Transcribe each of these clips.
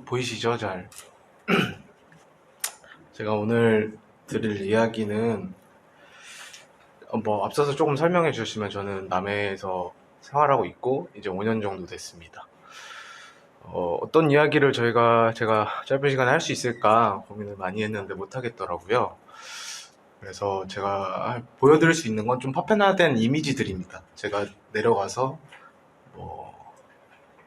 보이시죠? 잘. 제가 오늘 드릴 이야기는 앞서서 조금 설명해 주시면 저는 남해에서 생활하고 있고 이제 5년 정도 됐습니다. 어떤 이야기를 제가 짧은 시간에 할 수 있을까 고민을 많이 했는데 못 하겠더라고요. 그래서 제가 보여드릴 수 있는 건 좀 파편화된 이미지들입니다. 제가 내려가서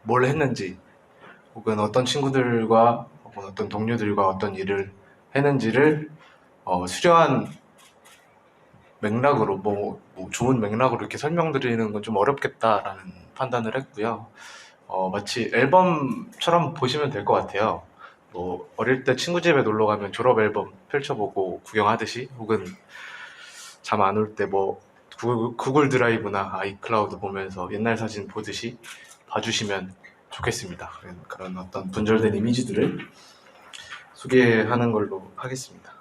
뭘 했는지, 혹은 어떤 친구들과 혹은 어떤 동료들과 어떤 일을 했는지를 수려한 맥락으로 좋은 맥락으로 이렇게 설명드리는 건 좀 어렵겠다라는 판단을 했고요. 마치 앨범처럼 보시면 될 것 같아요. 어릴 때 친구 집에 놀러 가면 졸업 앨범 펼쳐보고 구경하듯이, 혹은 잠 안 올 때 구글 드라이브나 아이클라우드 보면서 옛날 사진 보듯이 봐주시면 좋겠습니다. 그런 어떤 분절된 이미지들을 소개하는 걸로 하겠습니다.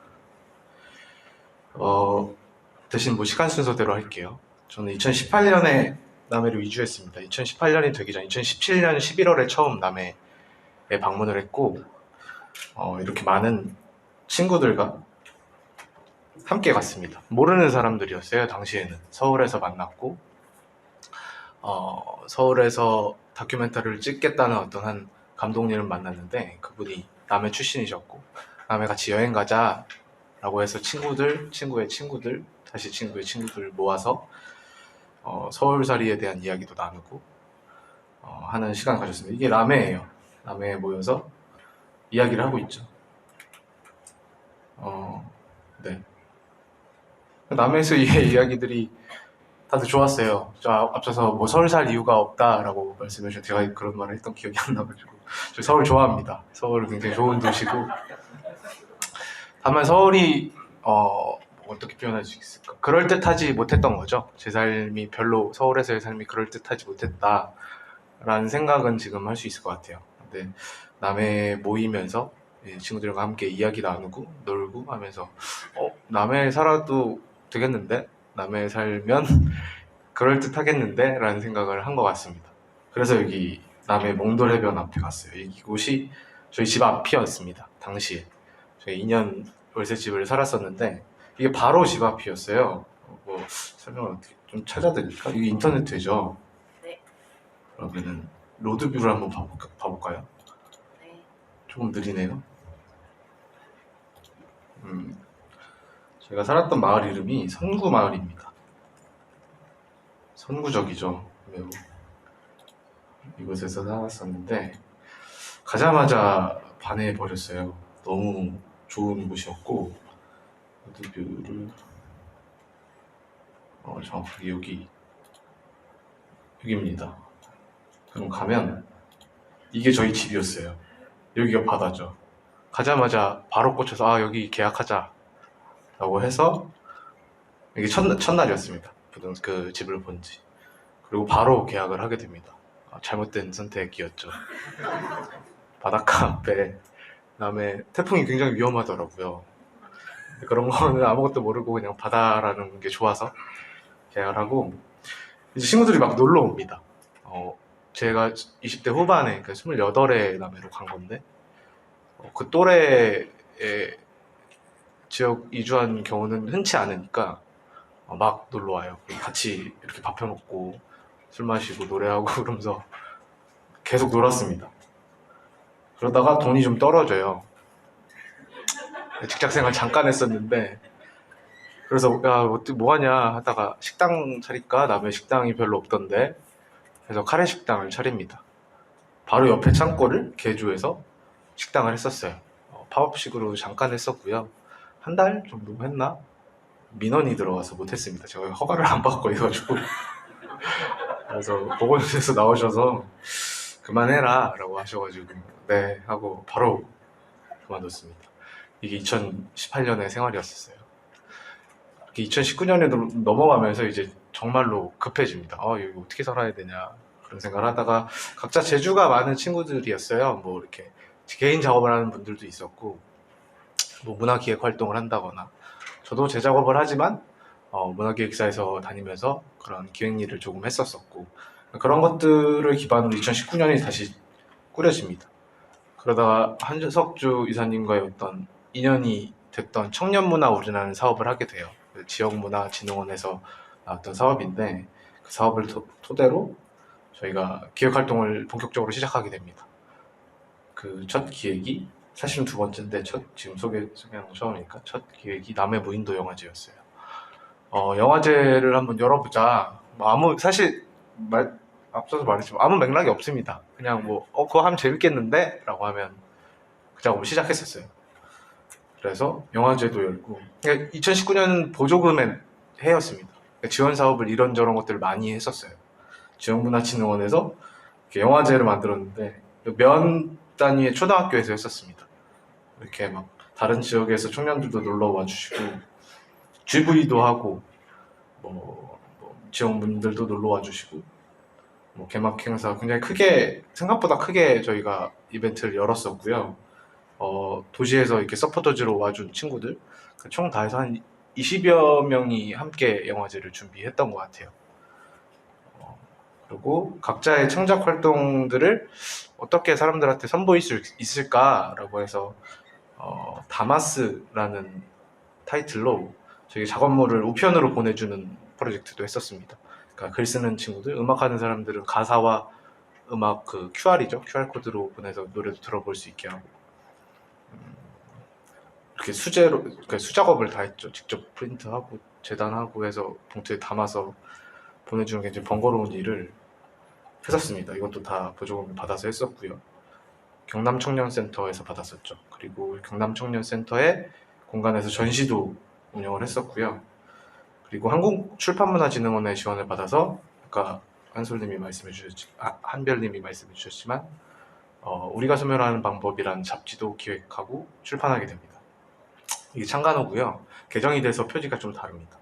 대신 시간 순서대로 할게요. 저는 2018년에 남해로 이주했습니다. 2018년이 되기 전 2017년 11월에 처음 남해에 방문을 했고, 이렇게 많은 친구들과 함께 갔습니다. 모르는 사람들이었어요. 당시에는 서울에서 만났고, 서울에서 다큐멘터리를 찍겠다는 어떤 한 감독님을 만났는데, 그분이 남해 출신이셨고, 남해 같이 여행 가자 라고 해서 친구의 친구들, 다시 친구의 친구들 모아서 서울살이에 대한 이야기도 나누고 하는 시간을 가졌습니다. 이게 남해예요. 남해에 모여서 이야기를 하고 있죠. 네. 남해에서 이 이야기들이 다들 좋았어요. 저 앞서서 서울 살 이유가 없다라고 말씀해 주셔서 제가 그런 말을 했던 기억이 안 나가지고, 저 서울 좋아합니다. 서울은 굉장히 좋은 도시고, 다만 서울이 어떻게 표현할 수 있을까? 그럴듯하지 못했던 거죠. 제 삶이 별로 서울에서의 삶이 그럴듯하지 못했다라는 생각은 지금 할 수 있을 것 같아요. 근데 남해에 모이면서 친구들과 함께 이야기 나누고 놀고 하면서 남해에 살아도 되겠는데? 남해에 살면 그럴듯하겠는데? 라는 생각을 한 것 같습니다. 그래서 여기 남해 몽돌해변 앞에 갔어요. 이곳이 저희 집 앞이었습니다. 당시에 저희 2년 월세집을 살았었는데 이게 바로 집 앞이었어요. 설명을 어떻게 좀 찾아드릴까? 이게 인터넷 되죠? 네. 그러면은 로드뷰를 한번 봐볼까요? 네. 조금 느리네요. 제가 살았던 마을 이름이 선구마을입니다. 선구적이죠. 매우. 이곳에서 살았었는데 가자마자 반해버렸어요. 너무 좋은 곳이었고, 로드뷰를 정확하게 여기입니다. 그럼 가면 이게 저희 집이었어요. 여기가 바다죠. 가자마자 바로 꽂혀서 여기 계약하자 라고 해서, 이게 첫날이었습니다. 그 집을 본지. 그리고 바로 계약을 하게 됩니다. 잘못된 선택이었죠. 바닷가 앞에 남해 태풍이 굉장히 위험하더라고요. 그런 거는 아무것도 모르고 그냥 바다라는 게 좋아서 계약을 하고, 이제 친구들이 막 놀러 옵니다. 제가 20대 후반에, 그러니까 28에 남해로 간 건데, 그 또래의 지역 이주한 경우는 흔치 않으니까 막 놀러 와요. 같이 이렇게 밥 해먹고 술 마시고 노래하고 그러면서 계속 놀았습니다. 그러다가 돈이 좀 떨어져요. 직장생활 잠깐 했었는데, 그래서 뭐 하냐 하다가 식당 차릴까? 남해 식당이 별로 없던데, 그래서 카레 식당을 차립니다. 바로 옆에 창고를 개조해서 식당을 했었어요. 팝업식으로 잠깐 했었고요. 한 달 정도 했나? 민원이 들어와서 못했습니다. 제가 허가를 안 받고 해가지고. 그래서 보건소에서 나오셔서 그만해라 라고 하셔가지고 네 하고 바로 그만뒀습니다. 이게 2018년의 생활이었어요. 2019년에 넘어가면서 이제 정말로 급해집니다. 여기 어떻게 살아야 되냐 그런 생각을 하다가, 각자 재주가 많은 친구들이었어요. 이렇게 개인 작업을 하는 분들도 있었고, 뭐 문화기획 활동을 한다거나, 저도 제 작업을 하지만 문화기획사에서 다니면서 그런 기획 일을 조금 했었었고, 그런 것들을 기반으로 2019년이 다시 꾸려집니다. 그러다가 한석주 이사님과의 어떤 인연이 됐던 청년문화울이라는 사업을 하게 돼요. 지역문화진흥원에서 나왔던 사업인데, 그 사업을 토대로 저희가 기획활동을 본격적으로 시작하게 됩니다. 그 첫 기획이 사실은 두 번째인데, 지금 소개하는 거 처음이니까 첫 기획이 남해 무인도 영화제였어요. 영화제를 한번 열어보자. 사실 앞서서 말했지만 아무 맥락이 없습니다. 그냥 그거 하면 재밌겠는데? 라고 하면 그 작업을 시작했었어요. 그래서 영화제도 열고, 그러니까 2019년 보조금의 해였습니다. 그러니까 지원 사업을 이런저런 것들을 많이 했었어요. 지역문화진흥원에서 영화제를 만들었는데, 면 단위의 초등학교에서 했었습니다. 이렇게 막 다른 지역에서 청년들도 놀러 와주시고, GV도 하고, 지역분들도 놀러 와주시고, 개막 행사 굉장히 생각보다 크게 저희가 이벤트를 열었었고요. 도시에서 이렇게 서포터즈로 와준 친구들, 총 다 해서 한 20여 명이 함께 영화제를 준비했던 것 같아요. 그리고 각자의 창작 활동들을 어떻게 사람들한테 선보일 수 있을까라고 해서 다마스라는 타이틀로 저희 작업물을 우편으로 보내주는 프로젝트도 했었습니다. 그러니까 글 쓰는 친구들, 음악하는 사람들은 가사와 음악 QR이죠. QR 코드로 보내서 노래도 들어볼 수 있게 하고, 이렇게 그러니까 수작업을 다 했죠. 직접 프린트하고 재단하고 해서 봉투에 담아서 보내주는 게 굉장히 번거로운 일을 했었습니다. 이것도 다 보조금을 받아서 했었고요. 경남청년센터에서 받았었죠. 그리고 경남청년센터의 공간에서 전시도 운영을 했었고요. 그리고 한국출판문화진흥원의 지원을 받아서 아까 한별님이 말씀해 주셨지만 우리가 소멸하는 방법이라는 잡지도 기획하고 출판하게 됩니다. 이게 창간호고요. 개정이 돼서 표지가 좀 다릅니다.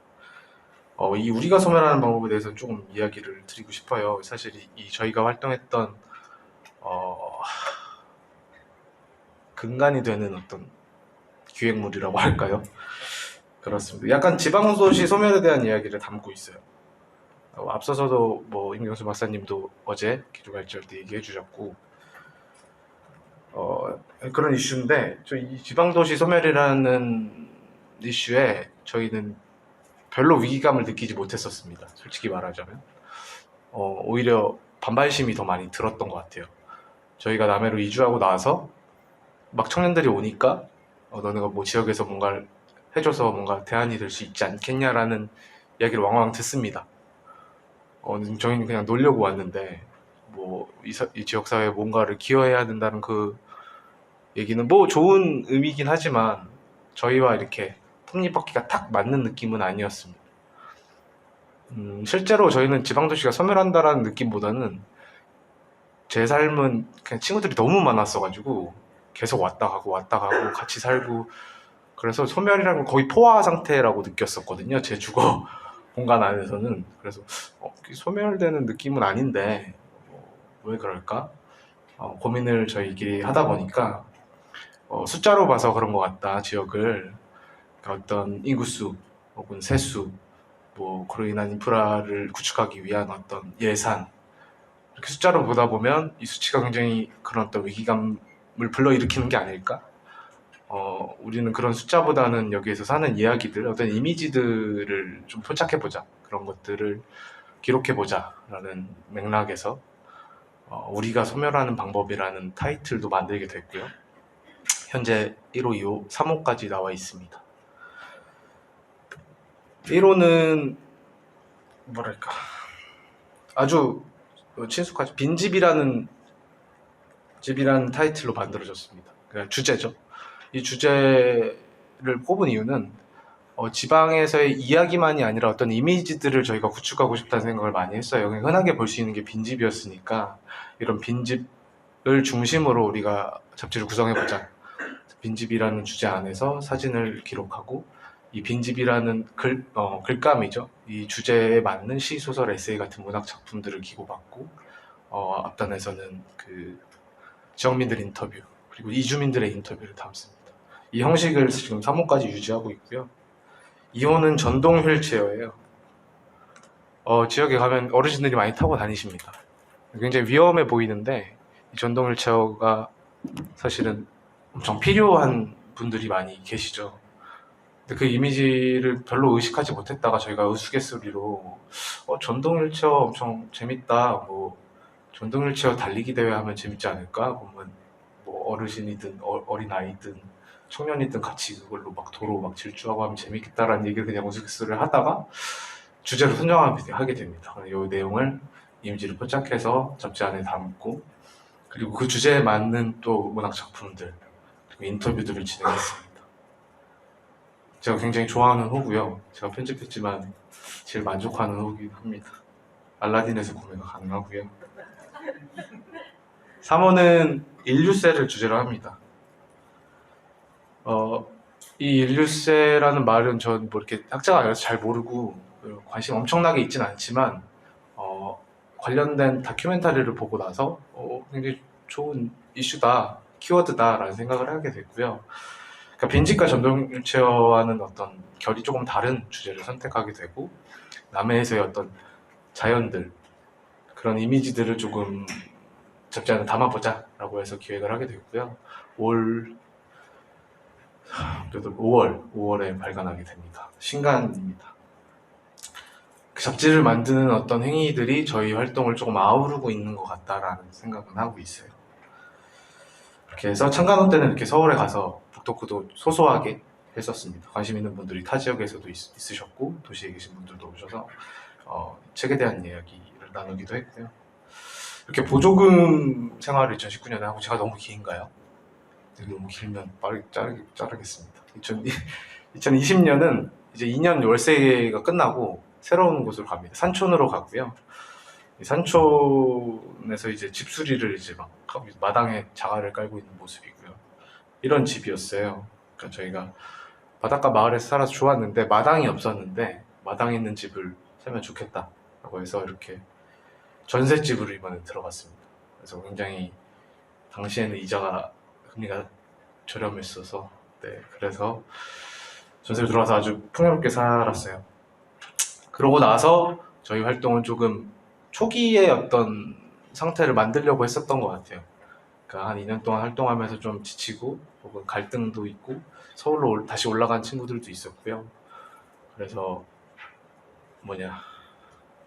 이 우리가 소멸하는 방법에 대해서 조금 이야기를 드리고 싶어요. 사실 저희가 활동했던 근간이 되는 어떤 기획물이라고 할까요? 그렇습니다. 약간 지방도시 소멸에 대한 이야기를 담고 있어요. 앞서서도 임경수 박사님도 어제 기조발전 때 얘기해 주셨고, 그런 이슈인데, 이 지방도시 소멸이라는 이슈에 저희는 별로 위기감을 느끼지 못했었습니다. 솔직히 말하자면. 오히려 반발심이 더 많이 들었던 것 같아요. 저희가 남해로 이주하고 나서 막 청년들이 오니까 너네가 지역에서 뭔가를 해줘서 뭔가 대안이 될 수 있지 않겠냐라는 이야기를 왕왕 듣습니다. 저희는 그냥 놀려고 왔는데 이 지역사회에 뭔가를 기여해야 된다는 그 얘기는 좋은 의미긴 하지만 저희와 이렇게 톱니바퀴가 탁 맞는 느낌은 아니었습니다. 실제로 저희는 지방도시가 소멸한다라는 느낌보다는 제 삶은 그냥 친구들이 너무 많았어가지고 계속 왔다 가고 같이 살고, 그래서 소멸이라는 건 거의 포화 상태라고 느꼈었거든요. 제 주거 공간 안에서는. 그래서 소멸되는 느낌은 아닌데 왜 그럴까? 고민을 저희끼리 하다 보니까 숫자로 봐서 그런 것 같다. 지역을 어떤 인구수 혹은 세수, 그로 인한 인프라를 구축하기 위한 어떤 예산, 이렇게 숫자로 보다 보면 이 수치가 굉장히 그런 어떤 위기감을 불러일으키는 게 아닐까? 우리는 그런 숫자보다는 여기에서 사는 이야기들, 어떤 이미지들을 좀 포착해보자, 그런 것들을 기록해보자 라는 맥락에서 우리가 소멸하는 방법이라는 타이틀도 만들게 됐고요. 현재 1호, 2호, 3호까지 나와 있습니다. 1호는 뭐랄까 아주 친숙하죠. 빈집이라는 타이틀로 만들어졌습니다. 그러니까 주제죠. 이 주제를 꼽은 이유는 지방에서의 이야기만이 아니라 어떤 이미지들을 저희가 구축하고 싶다는 생각을 많이 했어요. 흔하게 볼 수 있는 게 빈집이었으니까 이런 빈집을 중심으로 우리가 잡지를 구성해보자. 빈집이라는 주제 안에서 사진을 기록하고, 이 빈집이라는 글감이죠. 이 주제에 맞는 시, 소설, 에세이 같은 문학 작품들을 기고받고, 앞단에서는 그 지역민들 인터뷰, 그리고 이주민들의 인터뷰를 담습니다. 이 형식을 지금 3호까지 유지하고 있고요. 2호는 전동 휠체어예요. 지역에 가면 어르신들이 많이 타고 다니십니다. 굉장히 위험해 보이는데 이 전동 휠체어가 사실은 엄청 필요한 분들이 많이 계시죠. 근데 그 이미지를 별로 의식하지 못했다가 저희가 우스갯소리로 전동 휠체어 엄청 재밌다. 뭐 전동 휠체어 달리기 대회 하면 재밌지 않을까? 보면 뭐 어르신이든 어린 아이든 청년이든 같이 그걸로 막 도로 막 질주하고 하면 재밌겠다라는 얘기를 그냥 우스갯소리를 하다가 주제로 선정하게 됩니다. 이 내용을 이미지를 포착해서 잡지 안에 담고 그리고 그 주제에 맞는 또 문학 작품들 그리고 인터뷰들을 진행했습니다. 제가 굉장히 좋아하는 호고요. 제가 편집했지만 제일 만족하는 호기도 합니다. 알라딘에서 구매가 가능하고요. 3호는 인류세를 주제로 합니다. 이 인류세라는 말은 전 뭐 이렇게 학자가 아니라서 잘 모르고 관심 엄청나게 있진 않지만 관련된 다큐멘터리를 보고 나서 굉장히 좋은 이슈다, 키워드다라는 생각을 하게 됐고요. 그러니까 빈집과 전동 휠체어와는 어떤 결이 조금 다른 주제를 선택하게 되고 남해에서의 어떤 자연들 그런 이미지들을 조금 잡지 않에 담아보자라고 해서 기획을 하게 됐고요. 그래도 5월에 발간하게 됩니다. 신간입니다. 그 잡지를 만드는 어떤 행위들이 저희 활동을 조금 아우르고 있는 것 같다라는 생각은 하고 있어요. 그렇게 해서 창간호 때는 이렇게 서울에 가서 북토크도 소소하게 했었습니다. 관심 있는 분들이 타 지역에서도 있으셨고 도시에 계신 분들도 오셔서 책에 대한 이야기를 나누기도 했고요. 이렇게 보조금 생활을 2019년에 하고 제가 너무 긴가요? 너무 길면 빠르게 자르겠습니다. 2020년은 이제 2년 월세가 끝나고 새로운 곳으로 갑니다. 산촌으로 가고요. 산촌에서 이제 집수리를 이제 막 하고 마당에 자갈을 깔고 있는 모습이고요. 이런 집이었어요. 그러니까 저희가 바닷가 마을에서 살아서 좋았는데 마당이 없었는데 마당 있는 집을 살면 좋겠다라고 해서 이렇게 전셋집으로 이번에 들어갔습니다. 그래서 굉장히 당시에는 금리가 저렴했어서 그래서 전세로 들어와서 아주 풍요롭게 살았어요. 그러고 나서 저희 활동은 조금 초기의 어떤 상태를 만들려고 했었던 것 같아요. 그러니까 한 2년 동안 활동하면서 좀 지치고 혹은 갈등도 있고 서울로 다시 올라간 친구들도 있었고요. 그래서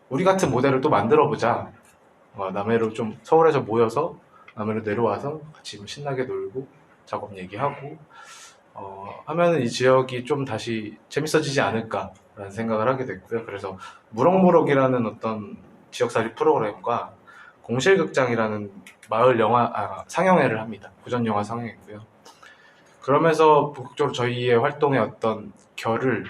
우리 같은 모델을 또 만들어보자. 남해로 좀 서울에서 모여서 남해로 내려와서 같이 신나게 놀고 작업 얘기하고 하면은 이 지역이 좀 다시 재밌어지지 않을까라는 생각을 하게 됐고요. 그래서 무럭무럭이라는 어떤 지역살이 프로그램과 공실극장이라는 마을 영화 상영회를 합니다. 고전 영화 상영회고요. 그러면서 본격적으로 저희의 활동의 어떤 결을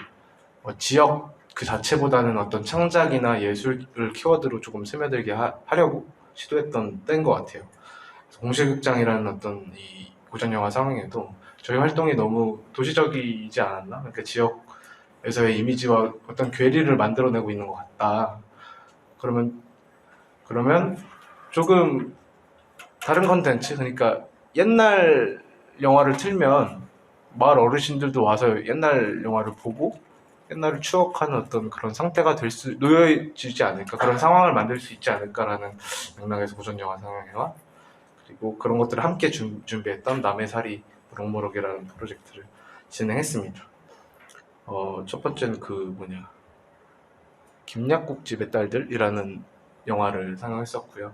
지역 그 자체보다는 어떤 창작이나 예술을 키워드로 조금 스며들게 하려고 시도했던 때인 것 같아요. 공실극장이라는 어떤 이 고전 영화 상영회도 저희 활동이 너무 도시적이지 않았나? 그러니까 지역에서의 이미지와 어떤 괴리를 만들어내고 있는 것 같다. 그러면 조금 다른 컨텐츠, 그러니까 옛날 영화를 틀면 마을 어르신들도 와서 옛날 영화를 보고 옛날을 추억하는 어떤 그런 상태가 놓여지지 않을까, 그런 상황을 만들 수 있지 않을까라는 맥락에서 고전 영화 상영회와 그리고 그런 것들을 함께 준비했던 남해살이 무럭무럭이라는 프로젝트를 진행했습니다. 첫 번째는 김약국집의 딸들이라는 영화를 상영했었고요.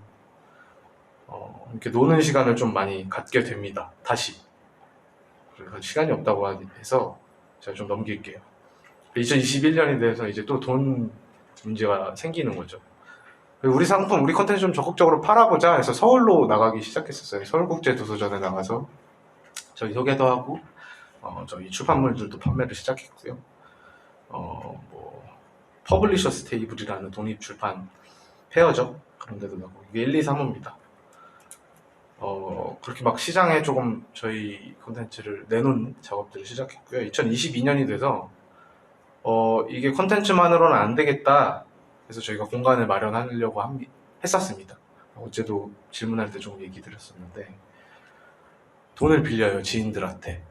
이렇게 노는 시간을 좀 많이 갖게 됩니다. 다시. 그래서 시간이 없다고 해서 제가 좀 넘길게요. 2021년이 돼서 이제 또 돈 문제가 생기는 거죠. 우리 상품, 우리 컨텐츠 좀 적극적으로 팔아보자 해서 서울로 나가기 시작했었어요. 서울국제도서전에 나가서 저희 소개도 하고 저희 출판물들도 판매를 시작했고요. 퍼블리셔스 테이블이라는 독립출판 페어죠. 그런 데도 나고 이게 1, 2, 3호입니다. 그렇게 막 시장에 조금 저희 콘텐츠를 내놓는 작업들을 시작했고요. 2022년이 돼서 이게 콘텐츠만으로는 안 되겠다. 그래서 저희가 공간을 마련하려고 했었습니다. 어제도 질문할 때 좀 얘기 드렸었는데 돈을 빌려요, 지인들한테.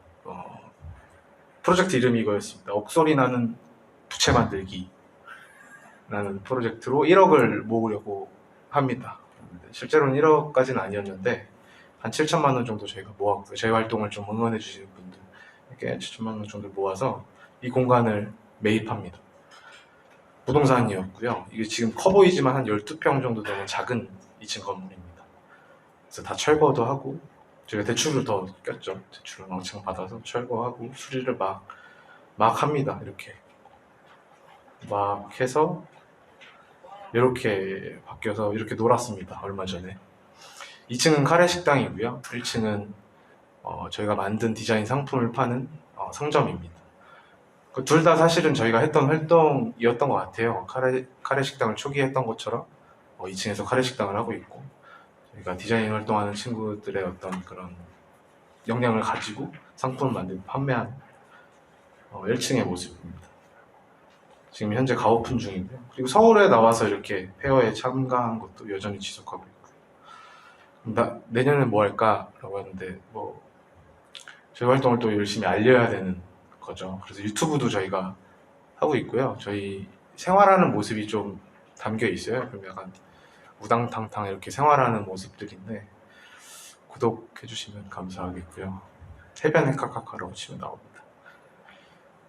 프로젝트 이름이 이거였습니다. 억소리 나는 부채 만들기 라는 프로젝트로 1억을 모으려고 합니다. 실제로는 1억까지는 아니었는데 한 7천만 원 정도 저희가 모았고요. 저희 활동을 좀 응원해 주시는 분들에게 7천만 원 정도 모아서 이 공간을 매입합니다. 부동산이었고요. 이게 지금 커 보이지만 한 12평 정도 되는 작은 2층 건물입니다. 그래서 다 철거도 하고 저희가 대출을 더 꼈죠. 대출을 왕창 받아서 철거하고 수리를 막 합니다. 이렇게 막 해서 이렇게 바뀌어서 이렇게 놀았습니다. 얼마 전에. 2층은 카레 식당이고요. 1층은 저희가 만든 디자인 상품을 파는 상점입니다. 둘 다 사실은 저희가 했던 활동이었던 것 같아요. 카레 식당을 초기에 했던 것처럼 2층에서 카레 식당을 하고 있고 저희가 디자인 활동하는 친구들의 어떤 그런 역량을 가지고 상품을 만들고 판매하는 1층의 모습입니다. 지금 현재 가오픈 중이고요. 그리고 서울에 나와서 이렇게 페어에 참가한 것도 여전히 지속하고 있고요. 내년에 뭐 할까라고 하는데 저희 활동을 또 열심히 알려야 되는 거죠. 그래서 유튜브도 저희가 하고 있고요. 저희 생활하는 모습이 좀 담겨 있어요. 그럼 약간 우당탕탕 이렇게 생활하는 모습들인데 구독해 주시면 감사하겠고요. 해변의 카카카라고 치면 나옵니다.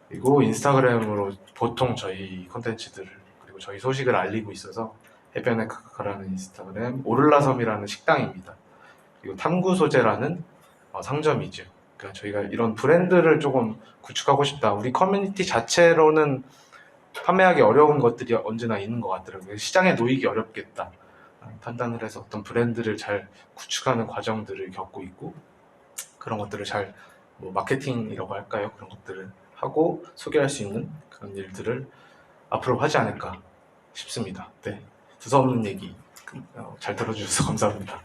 그리고 인스타그램으로 보통 저희 콘텐츠들을 그리고 저희 소식을 알리고 있어서 해변의 카카카라는 인스타그램, 오를라섬이라는 식당입니다. 그리고 탐구 소재라는 상점이죠. 그러니까 저희가 이런 브랜드를 조금 구축하고 싶다. 우리 커뮤니티 자체로는 판매하기 어려운 것들이 언제나 있는 것 같더라고요. 시장에 놓이기 어렵겠다 판단을 해서 어떤 브랜드를 잘 구축하는 과정들을 겪고 있고 그런 것들을 잘 마케팅이라고 할까요? 그런 것들을 하고 소개할 수 있는 그런 일들을 앞으로 하지 않을까 싶습니다. 네, 두서없는 얘기 잘 들어주셔서 감사합니다.